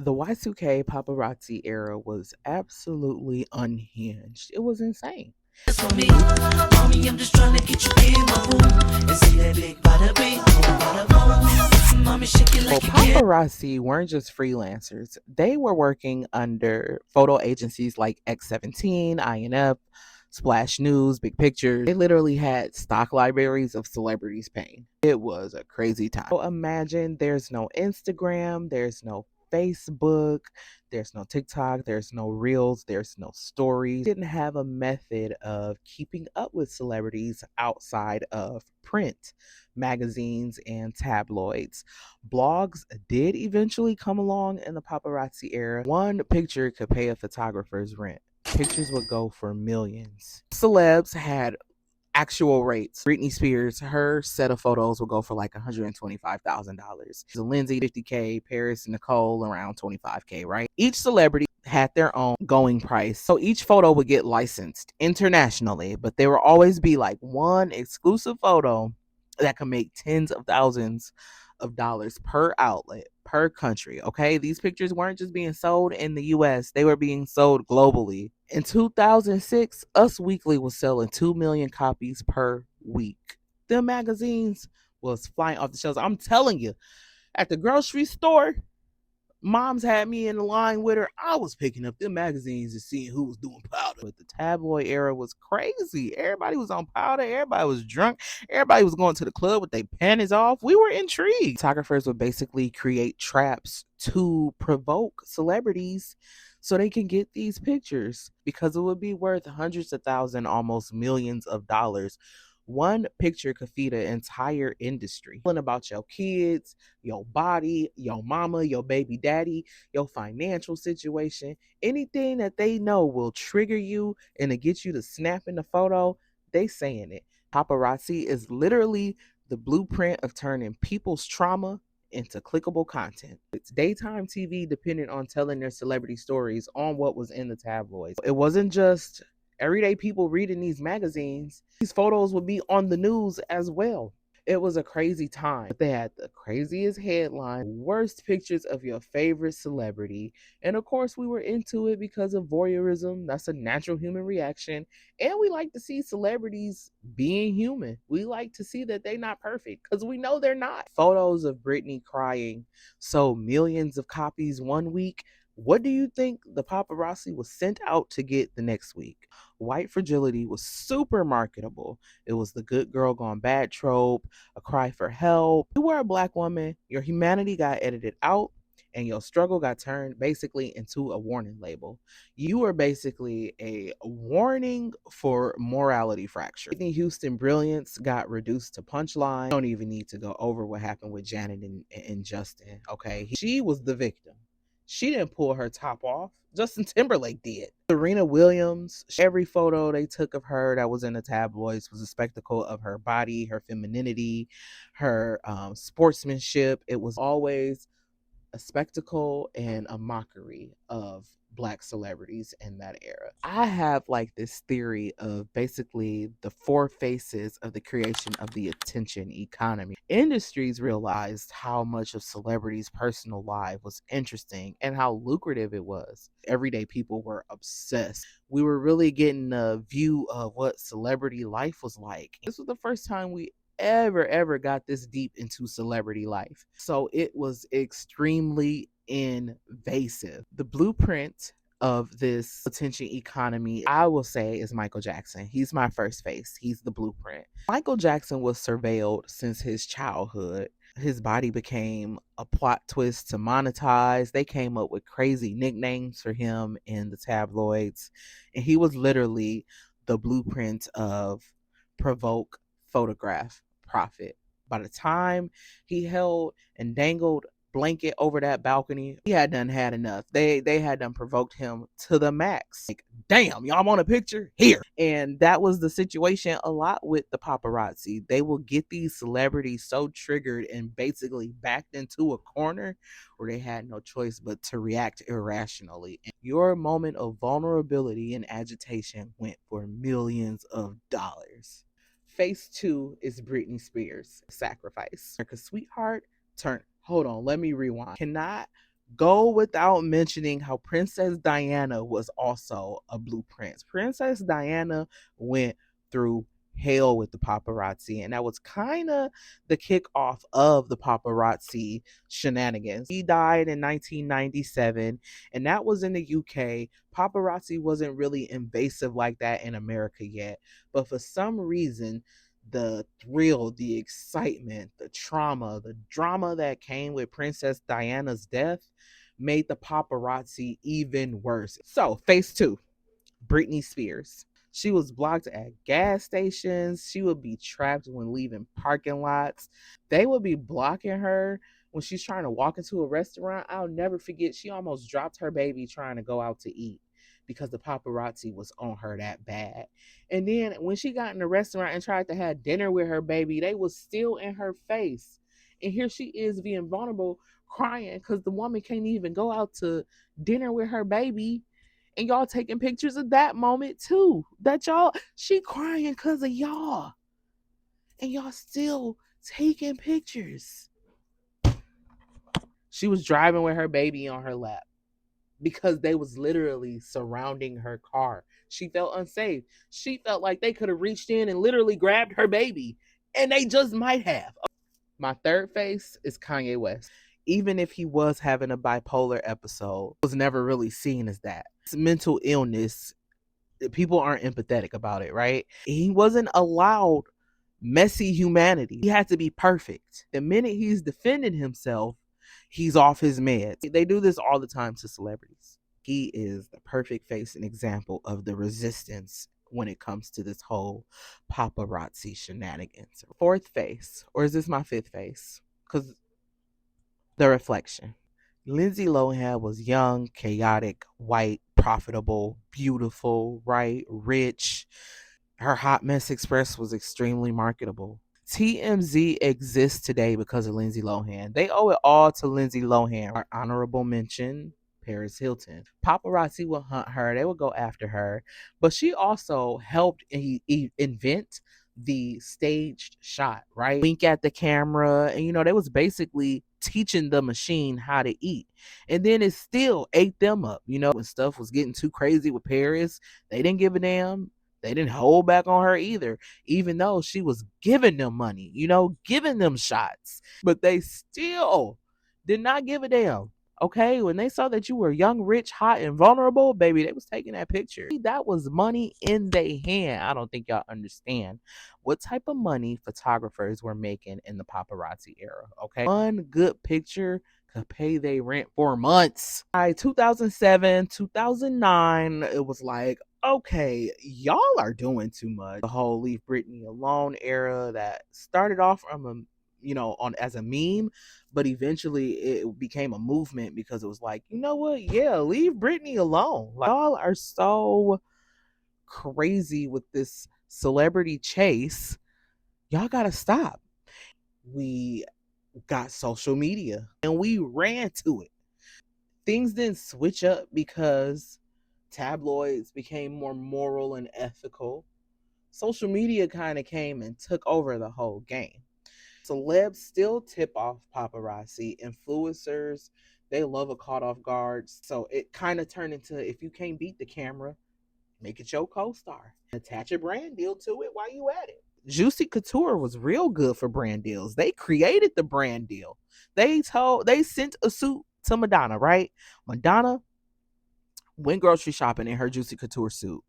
The Y2K paparazzi era was absolutely unhinged. It was insane. For me, mommy, I'm just trying to get you in my room and see that big bada bing, bada boom. Mommy, shake it Well, like you can. paparazzi weren't just freelancers. They were working under photo agencies like X17, INF, Splash News, Big Pictures. They literally had stock libraries of celebrities' pain. It was a crazy time. So imagine there's no Instagram, there's no Facebook, there's no TikTok, there's no Reels, there's no stories. Didn't have a method of keeping up with celebrities outside of print, magazines, and tabloids. Blogs did eventually come along in the paparazzi era. One picture could pay a photographer's rent. Pictures would go for millions. Celebs had actual rates. Britney Spears, her set of photos will go for like $125,000. So Lindsay, 50K, Paris Nicole, around 25K, right? Each celebrity had their own going price. So each photo would get licensed internationally, but there will always be like one exclusive photo that can make tens of thousands of dollars per outlet, per country. Okay. These pictures weren't just being sold in the US, they were being sold globally. In 2006, Us Weekly was selling 2 million copies per week. The magazines was flying off the shelves. I'm telling you, at the grocery store, Mom's had me in the line with her. I was picking up them magazines and seeing who was doing powder. But the tabloid era was crazy. Everybody was on powder. Everybody was drunk. Everybody was going to the club with their panties off. We were intrigued. Photographers would basically create traps to provoke celebrities so they can get these pictures because it would be worth hundreds of thousands, almost millions of dollars. One picture could feed an entire industry. About your kids, your body, your mama, your baby daddy, your financial situation, anything that they know will trigger you and to get you to snap in the photo, they saying it. Paparazzi is literally the blueprint of turning people's trauma into clickable content. It's daytime TV dependent on telling their celebrity stories on what was in the tabloids. It wasn't just everyday people reading these magazines. These photos would be on the news as well. It was a crazy time. They had the craziest headline, worst pictures of your favorite celebrity. And of course, we were into it because of voyeurism. That's a natural human reaction. And we like to see celebrities being human. We like to see that they're not perfect because we know they're not. Photos of Britney crying sold millions of copies one week. What do you think the paparazzi was sent out to get the next week? White fragility was super marketable. It was the good girl gone bad trope, a cry for help. You were a black woman, your humanity got edited out, and your struggle got turned basically into a warning label. You were basically a warning for morality fracture. Whitney Houston brilliance got reduced to punchline. Don't even need to go over what happened with Janet and Justin. Okay. She was the victim. She didn't pull her top off. Justin Timberlake did. Serena Williams, every photo they took of her that was in the tabloids was a spectacle of her body, her femininity, her sportsmanship. It was always a spectacle and a mockery of black celebrities in that era. I have like this theory of basically the four faces of the creation of the attention economy. Industries realized how much of celebrities' personal life was interesting and how lucrative it was. Everyday people were obsessed. We were really getting a view of what celebrity life was like. This was the first time we ever got this deep into celebrity life. So it was extremely invasive. The blueprint of this attention economy, I will say, is Michael Jackson. He's my first face. He's the blueprint. Michael Jackson was surveilled since his childhood. His body became a plot twist to monetize. They came up with crazy nicknames for him in the tabloids. And he was literally the blueprint of provoke, photograph, profit. By the time he held and dangled blanket over that balcony, he had done had enough. They had done provoked him to the max. Like, damn, y'all want a picture? Here. And that was the situation a lot with the paparazzi. They will get these celebrities so triggered and basically backed into a corner where they had no choice but to react irrationally. And your moment of vulnerability and agitation went for millions of dollars. Phase two is Britney Spears' sacrifice. America's sweetheart turned. Hold on, let me rewind. Cannot Go without mentioning how Princess Diana was also a blueprint. Princess Diana went through hell with the paparazzi, and that was kind of the kickoff of the paparazzi shenanigans. He died in 1997, and that was in the UK. Paparazzi wasn't really invasive like that in America yet, but for some reason, the thrill, the excitement, the trauma, the drama that came with Princess Diana's death made the paparazzi even worse. So, phase two, Britney Spears. She was blocked at gas stations. She would be trapped when leaving parking lots. They would be blocking her when she's trying to walk into a restaurant. I'll never forget, she almost dropped her baby trying to go out to eat because the paparazzi was on her that bad. And then when she got in the restaurant and tried to have dinner with her baby, they was still in her face. And here she is being vulnerable, crying because the woman can't even go out to dinner with her baby, and y'all taking pictures of that moment too. That y'all, she crying because of y'all, and y'all still taking pictures. She was driving with her baby on her lap because they was literally surrounding her car. She felt unsafe. She felt like they could have reached in and literally grabbed her baby, and they just might have. My third face is Kanye West. Even if he was having a bipolar episode, it was never really seen as that. It's mental illness, people aren't empathetic about it, right? He wasn't allowed messy humanity. He had to be perfect. The minute he's defending himself, he's off his meds. They do this all the time to celebrities. He is the perfect face and example of the resistance when it comes to this whole paparazzi shenanigans. Fourth face, or is this my fifth face? Because the reflection. Lindsay Lohan was young, chaotic, white, profitable, beautiful, right, rich. Her Hot Mess Express was extremely marketable. TMZ exists today because of Lindsay Lohan. They owe it all to Lindsay Lohan. Our honorable mention, Paris Hilton. Paparazzi will hunt her. They will go after her. But she also helped invent the staged shot, right? Wink at the camera. And, they was basically teaching the machine how to eat. And then it still ate them up. When stuff was getting too crazy with Paris, they didn't give a damn. They didn't hold back on her either, even though she was giving them money, giving them shots. But they still did not give a damn. Okay, when they saw that you were young, rich, hot, and vulnerable, baby, they was taking that picture. That was money in their hand. I don't think y'all understand what type of money photographers were making in the paparazzi era. Okay, one good picture could pay their rent for months. By 2007, 2009, it was like, okay, y'all are doing too much. The whole Leave Britney Alone era that started off from on as a meme, but eventually it became a movement because it was like, you know what? Yeah, leave Britney alone. Like, y'all are so crazy with this celebrity chase. Y'all gotta stop. We got social media and we ran to it. Things didn't switch up because tabloids became more moral and ethical. Social media kind of came and took over the whole game. Celebs still tip off paparazzi. Influencers, they love a caught off guard. So it kind of turned into, if you can't beat the camera, make it your co-star. Attach a brand deal to it while you at it. Juicy Couture was real good for brand deals. They created the brand deal. They sent a suit to Madonna, right? Madonna went grocery shopping in her Juicy Couture suit,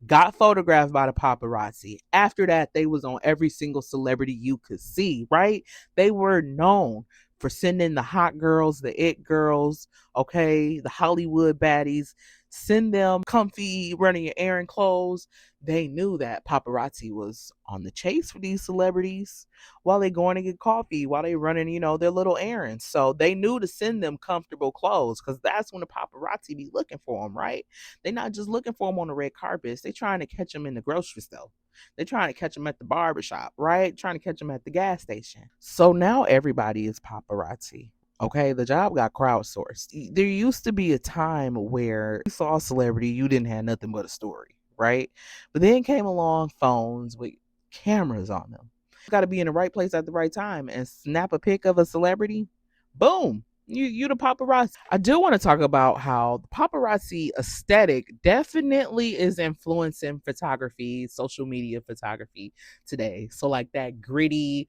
got photographed by the paparazzi. After that, they was on every single celebrity you could see, right? They were known for sending the hot girls, the it girls, okay, the Hollywood baddies, send them comfy, running your errand clothes. They knew that paparazzi was on the chase for these celebrities while they going to get coffee, while they running, their little errands. So they knew to send them comfortable clothes because that's when the paparazzi be looking for them, right? They're not just looking for them on the red carpets. They're trying to catch them in the grocery store. They're trying to catch them at the barbershop, right? Trying to catch them at the gas station. So now everybody is paparazzi. Okay, the job got crowdsourced. There used to be a time where you saw a celebrity, you didn't have nothing but a story, right? But then came along phones with cameras on them. You got to be in the right place at the right time and snap a pic of a celebrity. Boom. You the paparazzi. I do want to talk about how the paparazzi aesthetic definitely is influencing photography, social media photography today. So like that gritty,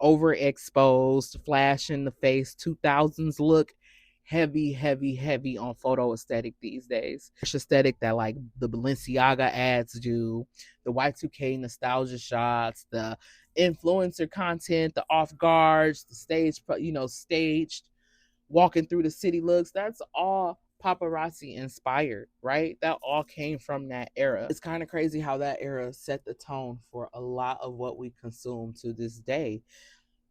overexposed, flash in the face 2000s look, heavy, heavy, heavy on photo aesthetic these days. Aesthetic that like the Balenciaga ads do, the Y2K nostalgia shots, the influencer content, the off guards, the staged walking through the city looks. That's all paparazzi inspired, right? That all came from that era. It's kind of crazy how that era set the tone for a lot of what we consume to this day.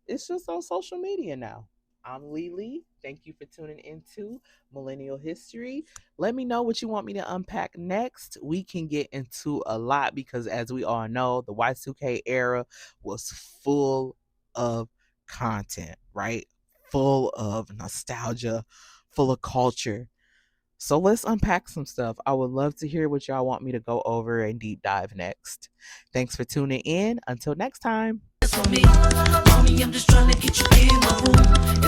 It's just on social media now. I'm Lily. Thank you for tuning into Millennial History. Let me know what you want me to unpack next. We can get into a lot because, as we all know, the Y2K era was full of content, right? Full of nostalgia, full of culture. So let's unpack some stuff. I would love to hear what y'all want me to go over and deep dive next. Thanks for tuning in. Until next time. For me, mommy, I'm just trying to get you in my room